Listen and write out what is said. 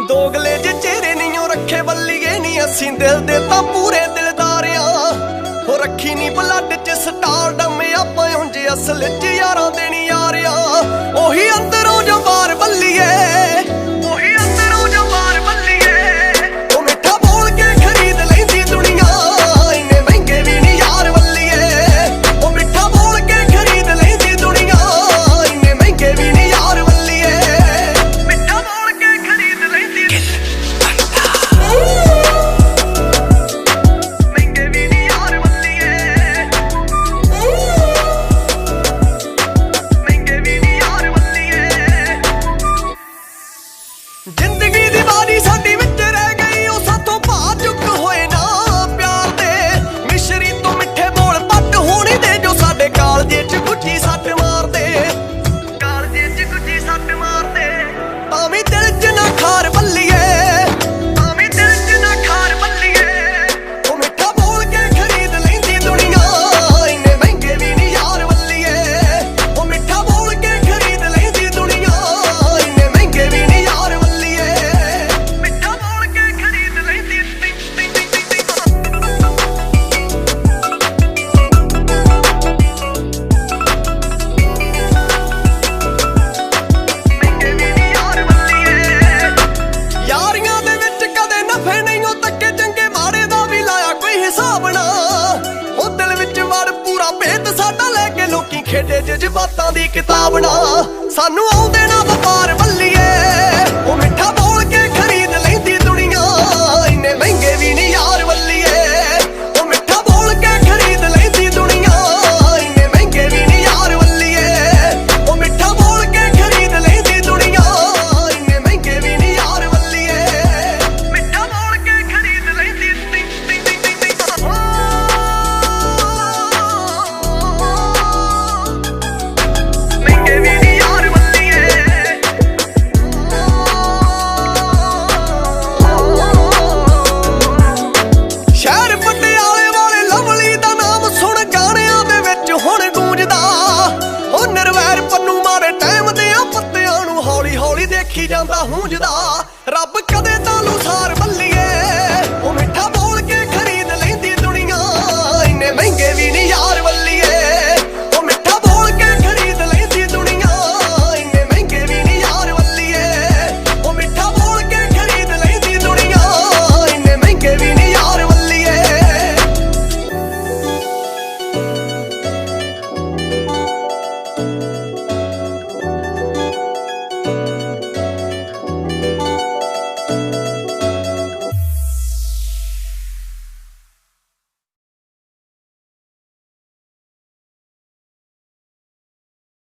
ਦੋਗਲੇ ਜੇ ਚਿਹਰੇ ਨੀਓ ਰੱਖੇ ਬੱਲੀਏ ਨੀ ਅਸੀਂ ਦਿਲ ਦੇ ਤਾਂ ਪੂਰੇ ਦਿਲਦਾਰਿਆਂ ਹੋ ਰੱਖੀ ਨੀ ਬਲੱਡ ਚ ਸਟਾਰਡਮ ਆਪਾਂ ਉਂਝ ਅਸਲ ਚ ਯਾਰਾਂ ਦੇ ਨੀ ਯਾਰਿਆਂ ਉਹੀ ਅੰਦਰੋਂ ਜੋ ਬਾਹਰ ਬੱਲੀਏ ਉਹੀ ਅੰਦਰੋਂ ਜੋ ਬਾਹਰ ਬੱਲੀਏ ਉਹ ਮਿੱਠਾ ਬੋਲ ਕੇ ਖਰੀਦ ਲੈਂਦੀ ਦੁਨੀਆ ਇੰਨੇ ਮਹਿੰਗੇ ਵੀ ਨੀ ਯਾਰ ਬੱਲੀਏ ਉਹ ਮਿੱਠਾ ਬੋਲ ਕੇ ਖਰੀਦ ਲੈਂਦੀ ਦੁਨੀਆ ਇੰਨੇ ਮਹਿੰਗੇ ਵੀ ਨੀ ਯਾਰ ਬੱਲੀਏ ਮਿੱਠਾ ਬੋਲ ਕੇ ਖਰੀਦ ਲੈਂਦੀ ਮਹਿੰਗੇ ਵੀ ਨੀ ਯਾਰ ਬੱਲੀਏ ਮਹਿੰਗੇ ਵੀ ਨੀ ਯਾਰ ਬੱਲੀਏ ਜ਼ਿੰਦਗੀ ਦੀ ਬਾਰੀ ਸਾਡੀ ਵਿੱਚ ਰਹਿ ਗਈ ਉਹ ਸਾਥੋਂ ਭਾ ਚੁੱਕ ਹੋਏ ਨਾ ਪਿਆਰ ਦੇ ਮਿਸ਼ਰੀ ਤੋਂ ਮਿੱਠੇ ਬੋਲ ਪੱਟ ਹੋਣੀ ਦੇ ਜੋ ਸਾਡੇ ਕਾਲਜੇ ਚ ਗੁੱਜੀ ਸੱਟ ਮਾਰਦੇ ਕਾਲਜੇ ਚ ਗੁੱਜੀ ਸੱਟ ਮਾਰਦੇ ਤਾਂ ਵੀ ਦਿਲ ਚ ਨਾ ਖਾਰ ਬੱਲੀਏ ਤਾਂ ਵੀ ਦਿਲ ਚ ਨਾ ਖਾਰ ਬੱਲੀਏ ਉਹ ਮਿੱਠਾ ਬੋਲ ਕੇ ਖਰੀਦ ਲੈਂਦੀ ਦੁਨੀਆ ਇੰਨੇ ਮਹਿੰਗੇ ਵੀ ਨੀ ਯਾਰ ਬੱਲੀਏ ਉਹ ਮਿੱਠਾ ਬੋਲ ਕੇ ਖਰੀਦ ਲੈਂਦੀ ਦੁਨੀਆ ਇੰਨੇ ਮਹਿੰਗੇ ਵੀ ਨੀ ਯਾਰ ਬੱਲੀਏ ਮਿੱਠਾ ਬੋਲ ਕੇ ਖਰੀਦ ਲੈਂਦੀ ਮਹਿੰਗੇ ਵੀ ਨੀ ਯਾਰ ਬੱਲੀਏ ਯਾਰੀਆਂ ਦੇ ਵਿੱਚ ਕਦੇ ਨਫੇ ਨਹੀਂ ਉਹ ਤੱਕੇ ਚੰਗੇ ਮਾੜੇ ਦਾ ਵੀ ਲਾਇਆ ਕੋਈ ਹਿਸਾਬ ਨਾ ਉਹ ਦਿਲ ਵਿੱਚ ਵੜ ਪੂਰਾ ਭੇਤ ਸਾਡਾ ਲੈ ਕੇ ਲੋਕੀ ਖੇਡੇ ਜਜ਼ਬਾਤਾਂ ਦੀ ਕਿਤਾਬ ਨਾ ਸਾਨੂੰ ਆਉਂਦੇ ਨਾ ਵਪਾਰ